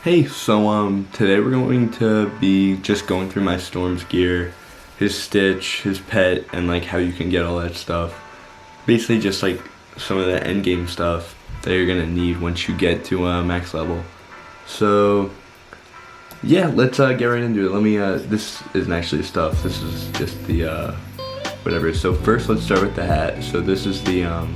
Hey, so today we're going to be just going through my Storm's gear, his stitch, his pet, and like how you can get all that stuff. Basically just like some of the end game stuff that you're gonna need once you get to max level. So yeah, let's get right into it. Let me this isn't actually stuff, this is just the whatever. So first let's start with the hat. So this is the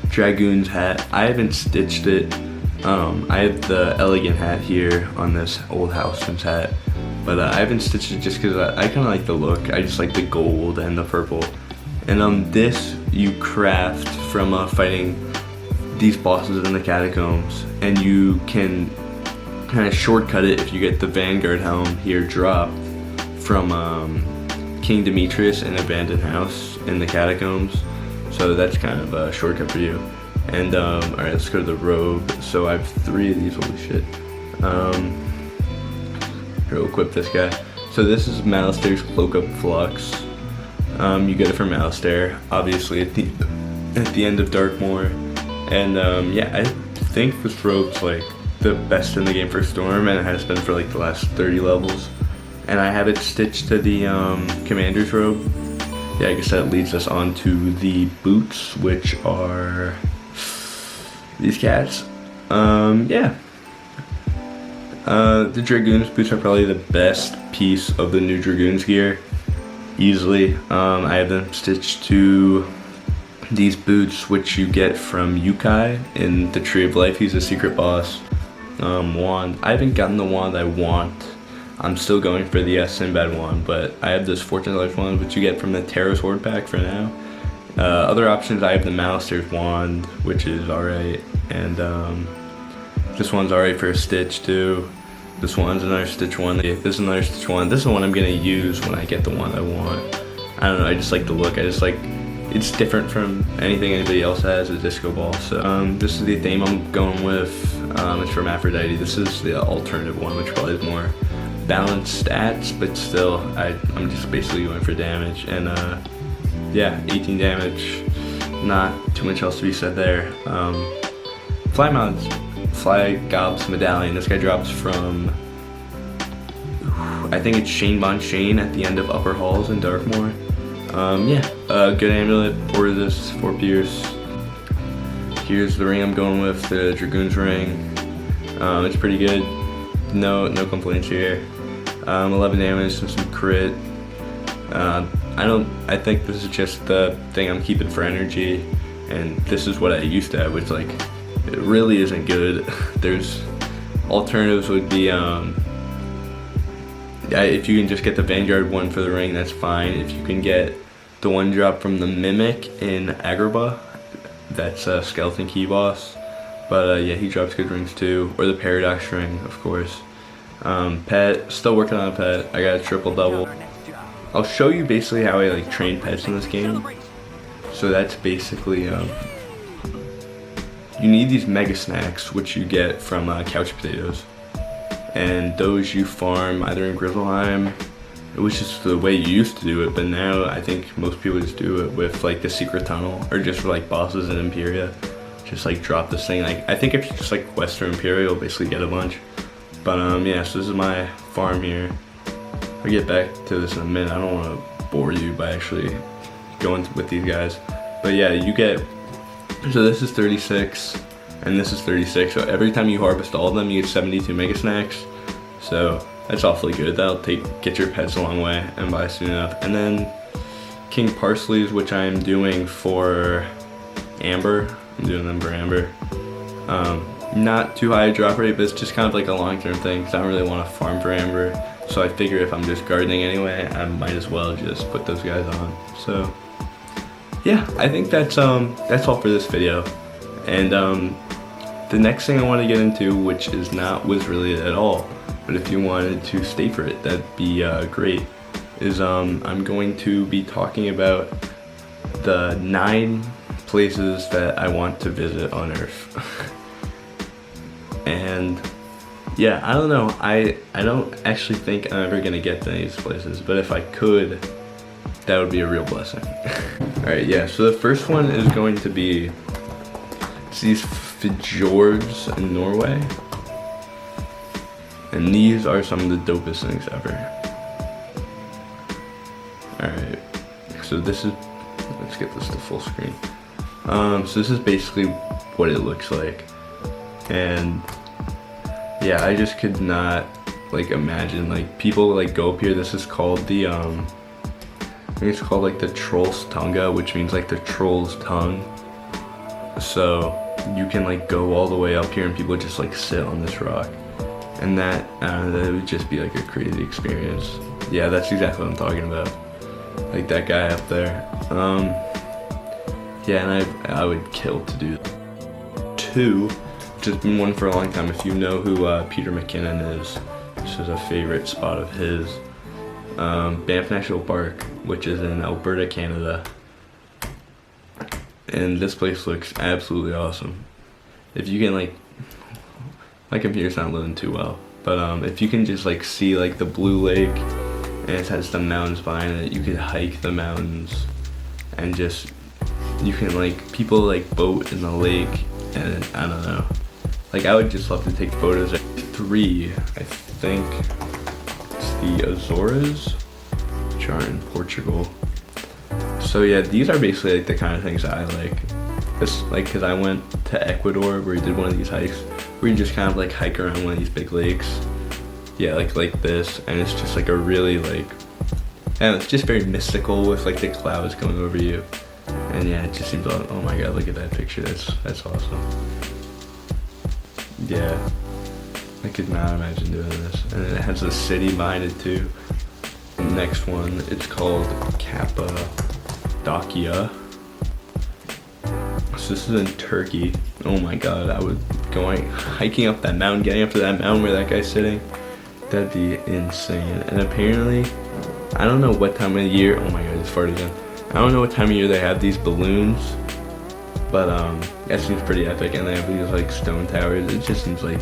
Dragoon's hat. I haven't stitched it. I have the elegant hat here on this old houseman's hat, but I haven't stitched it just because I kind of like the look. I just like the gold and the purple. And this you craft from fighting these bosses in the catacombs, and you can kind of shortcut it if you get the Vanguard helm here dropped from King Demetrius in Abandoned House in the catacombs. So that's kind of a shortcut for you. And alright, let's go to the robe. So I have 3 of these, holy shit. Here, we'll equip this guy. So this is Malistair's Cloak of Flux. You get it from Malistair, obviously at the end of Darkmoor. And yeah, I think this robe's like the best in the game for Storm, and it has been for like the last 30 levels. And I have it stitched to the Commander's robe. Yeah, I guess that leads us on to the boots, which are these cats. Yeah. The Dragoon's boots are probably the best piece of the new Dragoon's gear, easily. I have them stitched to these boots, which you get from Yukai in the Tree of Life. He's a secret boss. Wand. I haven't gotten the wand I want. I'm still going for the Sinbad wand, but I have this $14 wand, which you get from the Terra's Horde pack for now. Other options, I have the Malistair's wand, which is alright, and this one's alright for a stitch too. This one's another stitch one. This is another stitch one. This is the one I'm gonna use when I get the one I want. I don't know, I just like the look. I just like, it's different from anything anybody else has, a disco ball. So this is the theme I'm going with. It's from Aphrodite. This is the alternative one, which probably is more balanced stats, but still, I'm just basically going for damage. And yeah, 18 damage, not too much else to be said there. Fly Gob's medallion. This guy drops from, I think it's Shane Bon Shane at the end of Upper Halls in Darkmoor. Yeah, good amulet, 4 resist, 4 pierce. Here's the ring I'm going with, the Dragoon's ring. It's pretty good. No complaints here. 11 damage and some crit. I think this is just the thing I'm keeping for energy, and this is what I used to have, which like, it really isn't good. There's alternatives would be, if you can just get the Vanguard one for the ring, that's fine. If you can get the one drop from the Mimic in Agrabah, that's a skeleton key boss. But yeah, he drops good rings too, or the Paradox ring, of course. Pet, still working on a pet. I got a triple double. I'll show you basically how I like train pets in this game. So that's basically, you need these mega snacks, which you get from couch potatoes. And those you farm either in Grizzleheim, which is the way you used to do it, but now I think most people just do it with like the secret tunnel, or just for like bosses in Imperia. Just like drop this thing. Like, I think if you just like quest for Imperia, you'll basically get a bunch. But yeah, so this is my farm here. I'll get back to this in a minute. I don't want to bore you by actually going with these guys. But yeah, you get, so this is 36, and this is 36. So every time you harvest all of them, you get 72 mega snacks. So that's awfully good. That'll get your pets a long way and buy soon enough. And then King Parsley's, which I am doing for Amber. I'm doing them for Amber. Not too high a drop rate, but it's just kind of like a long-term thing, because I don't really want to farm for Amber. So I figure if I'm just gardening anyway, I might as well just put those guys on. So yeah, I think that's all for this video. And the next thing I want to get into, which is not Wiz related at all, but if you wanted to stay for it, that'd be great, is I'm going to be talking about the 9 places that I want to visit on Earth. And yeah, I don't know, I don't actually think I'm ever gonna get to these places, but if I could, that would be a real blessing. Alright, yeah, so the first one is going to be these fjords in Norway. And these are some of the dopest things ever. Alright, so this is, let's get this to full screen. So this is basically what it looks like. And yeah, I just could not like imagine, like people like go up here. This is called the I think it's called like the troll's tongue, which means like the troll's tongue. So you can like go all the way up here and people just like sit on this rock, and that would just be like a crazy experience. Yeah, that's exactly what I'm talking about, like that guy up there. Yeah, and I would kill to do that. 2, which has been one for a long time. If you know who Peter McKinnon is, this is a favorite spot of his. Banff National Park, which is in Alberta, Canada. And this place looks absolutely awesome. If you can like, my computer's not living too well, but if you can just like see like the blue lake, and it has the mountains behind it, you could hike the mountains, and just, you can like, people like boat in the lake, and I don't know. Like I would just love to take photos. 3, I think it's the Azores, which are in Portugal. So yeah, these are basically like the kind of things that I like. It's like, cause I went to Ecuador where we did one of these hikes where you just kind of like hike around one of these big lakes. Yeah, like this, and it's just like a really like, and it's just very mystical with like the clouds going over you. And yeah, it just seems, oh my god, look at that picture, that's awesome. Yeah, I could not imagine doing this. And then it has a city behind it too. The next one, it's called Cappadocia. So this is in Turkey. Oh my god, I would go hiking up that mountain, getting up to that mountain where that guy's sitting. That'd be insane. And apparently, I don't know what time of year, oh my god, it's farted again. I don't know what time of year they have these balloons, but that seems pretty epic. And they have these like stone towers. It just seems like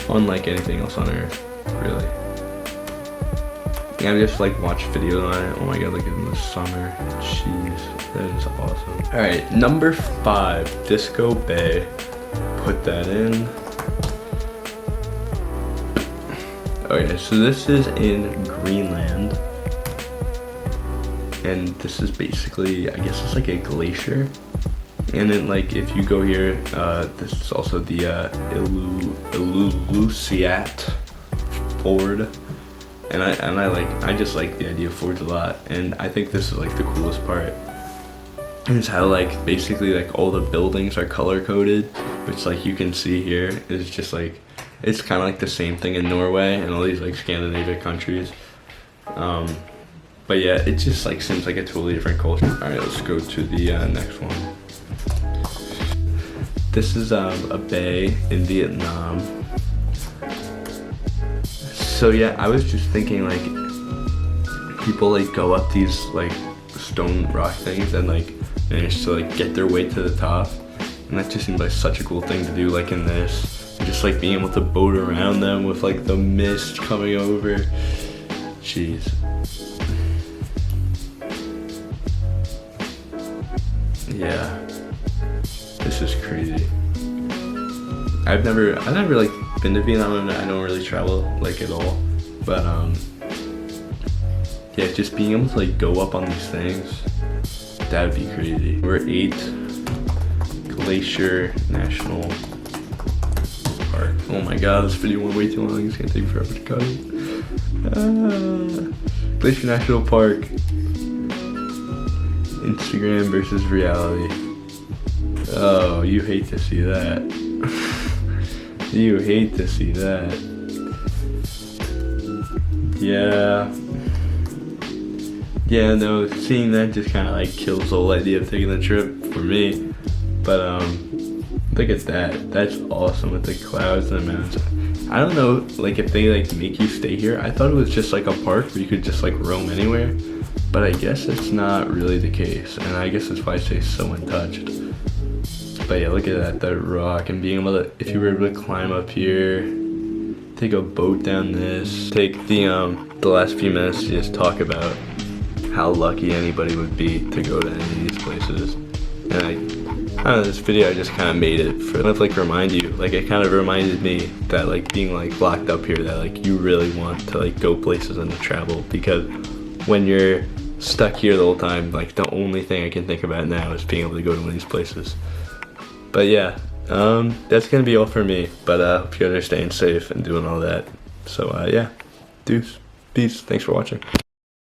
unlike anything else on earth, really. Yeah, I just like watched videos on it. Oh my god, look at it in the summer. Jeez, that is awesome. Alright, number 5, Disco Bay. Put that in. Okay, so this is in Greenland. And this is basically, I guess it's like a glacier. And then like if you go here, this is also the Illusiat Ford. And I just like the idea of fords a lot. And I think this is like the coolest part. Is how like basically like all the buildings are color coded, which like you can see here is just like, it's kind of like the same thing in Norway and all these like Scandinavian countries. But yeah, it just like seems like a totally different culture. All right, let's go to the next one. This is a bay in Vietnam. So yeah, I was just thinking like people like go up these like stone rock things and like manage to like get their way to the top, and that just seems like such a cool thing to do, like in this, just like being able to boat around them with like the mist coming over. Jeez. Yeah, this is crazy. I've never like been to Vietnam, and I don't really travel like at all, but yeah, just being able to like go up on these things, that would be crazy. Number 8, Glacier National Park. Oh my god, this video went way too long, it's gonna take forever to cut it. Glacier National Park. Instagram versus reality. Oh, you hate to see that. You hate to see that. Yeah. Yeah, no, seeing that just kind of like kills the whole idea of taking the trip for me. But look at that. That's awesome with the clouds and the mountains. I don't know, like if they like make you stay here. I thought it was just like a park where you could just like roam anywhere. But I guess it's not really the case, and I guess that's why I say so untouched. But yeah, look at that rock, and being able to, if you were able to climb up here, take a boat down this, take the last few minutes to just talk about how lucky anybody would be to go to any of these places. And I don't know, this video I just kind of made it for like remind you, like it kind of reminded me that like being like locked up here, that like you really want to like go places and to travel, because when you're stuck here the whole time, like the only thing I can think about now is being able to go to one of these places. But yeah, that's gonna be all for me, but hope you guys are staying safe and doing all that. So yeah, deuce, peace, thanks for watching.